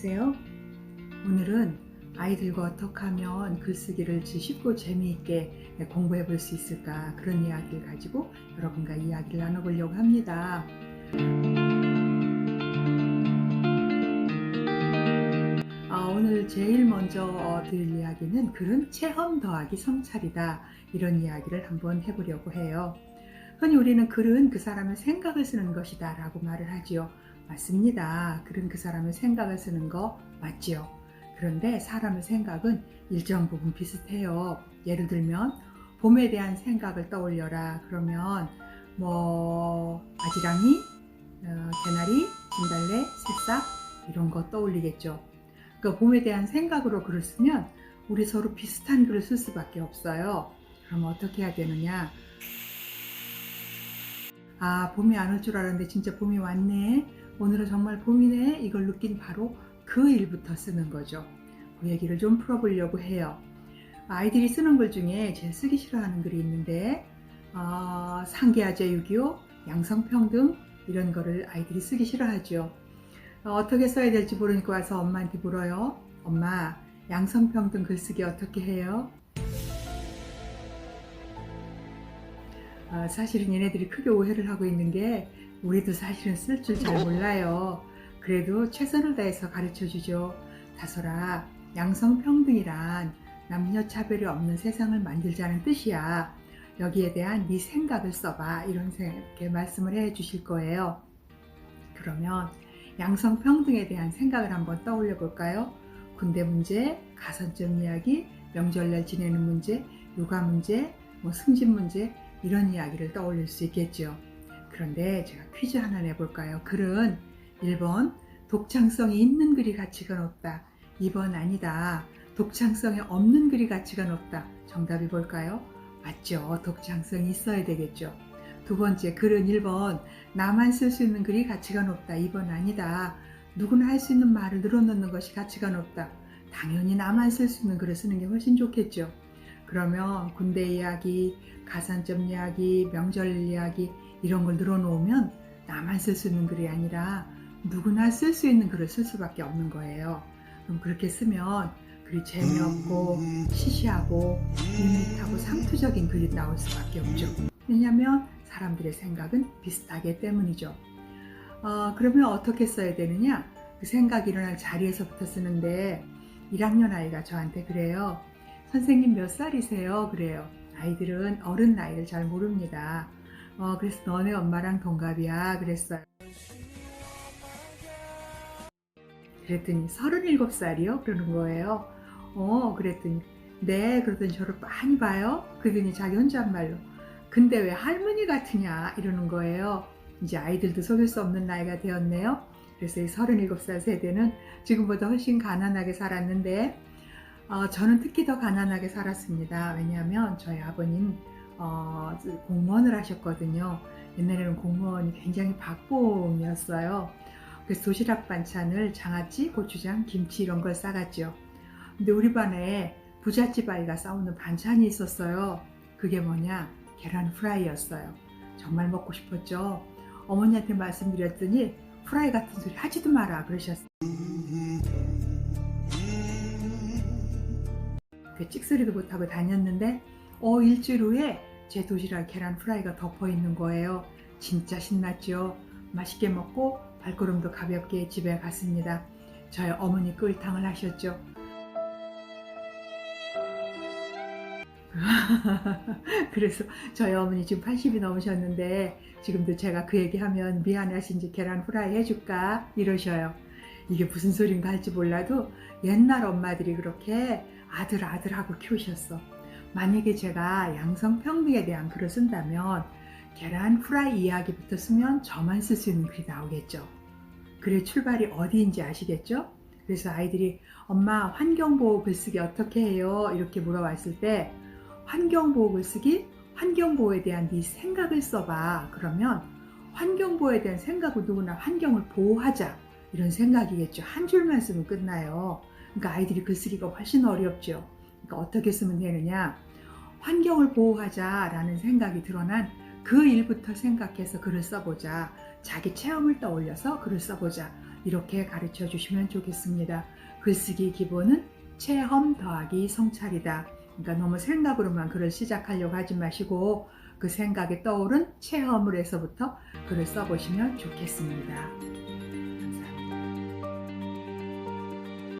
안녕하세요. 오늘은 아이들과 어떻게 하면 글쓰기를 쉽고 재미있게 공부해 볼 수 있을까, 그런 이야기를 가지고 여러분과 이야기를 나눠보려고 합니다. 오늘 제일 먼저 드릴 이야기는 글은 체험 더하기 성찰이다, 이런 이야기를 한번 해보려고 해요. 흔히 우리는 글은 그 사람의 생각을 쓰는 것이다 라고 말을 하지요. 맞습니다. 글은 그 사람의 생각을 쓰는 거 맞지요. 그런데 사람의 생각은 일정 부분 비슷해요. 예를 들면 봄에 대한 생각을 떠올려라 그러면 아지랑이, 개나리, 진달래, 새싹 이런 거 떠올리겠죠. 그 봄에 대한 생각으로 글을 쓰면 우리 서로 비슷한 글을 쓸 수밖에 없어요. 그럼 어떻게 해야 되느냐? 봄이 안 올 줄 알았는데 진짜 봄이 왔네. 오늘은 정말 봄이네. 이걸 느낀 바로 그 일부터 쓰는 거죠. 그 얘기를 좀 풀어보려고 해요. 아이들이 쓰는 글 중에 제일 쓰기 싫어하는 글이 있는데 상계하제 6.25, 양성평등 이런 거를 아이들이 쓰기 싫어하죠. 어떻게 써야 될지 모르니까 와서 엄마한테 물어요. 엄마, 양성평등 글쓰기 어떻게 해요? 사실은 얘네들이 크게 오해를 하고 있는 게 우리도 사실은 쓸 줄 잘 몰라요. 그래도 최선을 다해서 가르쳐 주죠. 다솔아, 양성평등이란 남녀 차별이 없는 세상을 만들자는 뜻이야. 여기에 대한 네 생각을 써봐. 이렇게 말씀을 해 주실 거예요. 그러면 양성평등에 대한 생각을 한번 떠올려 볼까요? 군대 문제, 가산점 이야기, 명절날 지내는 문제, 육아 문제, 승진 문제 이런 이야기를 떠올릴 수 있겠죠. 그런데 제가 퀴즈 하나 내볼까요? 글은 1번 독창성이 있는 글이 가치가 높다. 2번 아니다. 독창성이 없는 글이 가치가 높다. 정답이 뭘까요? 맞죠. 독창성이 있어야 되겠죠. 두 번째, 글은 1번 나만 쓸 수 있는 글이 가치가 높다. 2번 아니다. 누구나 할 수 있는 말을 늘어놓는 것이 가치가 높다. 당연히 나만 쓸 수 있는 글을 쓰는 게 훨씬 좋겠죠. 그러면 군대 이야기, 가산점 이야기, 명절 이야기 이런 걸 늘어놓으면 나만 쓸 수 있는 글이 아니라 누구나 쓸 수 있는 글을 쓸 수밖에 없는 거예요. 그럼 그렇게 쓰면 글이 재미없고 시시하고 밋밋하고 상투적인 글이 나올 수밖에 없죠. 왜냐하면 사람들의 생각은 비슷하기 때문이죠. 그러면 어떻게 써야 되느냐? 그 생각이 일어날 자리에서부터 쓰는데 1학년 아이가 저한테 그래요. 선생님 몇 살이세요? 그래요. 아이들은 어른 나이를 잘 모릅니다. 그래서 너네 엄마랑 동갑이야 그랬어요. 그랬더니 37살이요? 그러는 거예요. 그랬더니 네, 그러더니 저를 많이 봐요. 그러더니 자기 혼잣말로 근데 왜 할머니 같으냐 이러는 거예요. 이제 아이들도 속일 수 없는 나이가 되었네요. 그래서 이 37살 세대는 지금보다 훨씬 가난하게 살았는데 저는 특히 더 가난하게 살았습니다. 왜냐하면 저희 아버님 공무원을 하셨거든요. 옛날에는 공무원이 굉장히 박봉이었어요. 그래서 도시락 반찬을 장아찌, 고추장, 김치 이런 걸 싸갔죠. 근데 우리 반에 부잣집 아이가 싸우는 반찬이 있었어요. 그게 뭐냐? 계란 프라이였어요. 정말 먹고 싶었죠. 어머니한테 말씀드렸더니 프라이 같은 소리 하지도 마라 그러셨어요. 찍소리도 못하고 다녔는데 일주일 후에 제 도시락 계란 프라이가 덮어 있는 거예요. 진짜 신났죠. 맛있게 먹고 발걸음도 가볍게 집에 갔습니다. 저희 어머니 꿀탕을 하셨죠. 그래서 저희 어머니 지금 80이 넘으셨는데 지금도 제가 그 얘기하면 미안하신지 계란 프라이 해줄까 이러셔요. 이게 무슨 소린가 할지 몰라도 옛날 엄마들이 그렇게 아들 하고 키우셨어. 만약에 제가 양성평등에 대한 글을 쓴다면 계란 프라이 이야기부터 쓰면 저만 쓸 수 있는 글이 나오겠죠. 글의 출발이 어디인지 아시겠죠? 그래서 아이들이 엄마 환경보호 글쓰기 어떻게 해요? 이렇게 물어봤을 때 환경보호 글쓰기, 환경보호에 대한 네 생각을 써봐. 그러면 환경보호에 대한 생각은 누구나 환경을 보호하자 이런 생각이겠죠. 한 줄만 쓰면 끝나요. 그러니까 아이들이 글쓰기가 훨씬 어렵죠. 그러니까 어떻게 쓰면 되느냐? 환경을 보호하자라는 생각이 드러난 그 일부터 생각해서 글을 써보자. 자기 체험을 떠올려서 글을 써보자. 이렇게 가르쳐 주시면 좋겠습니다. 글쓰기 기본은 체험 더하기 성찰이다. 그러니까 너무 생각으로만 글을 시작하려고 하지 마시고 그 생각에 떠오른 체험을 해서부터 글을 써보시면 좋겠습니다.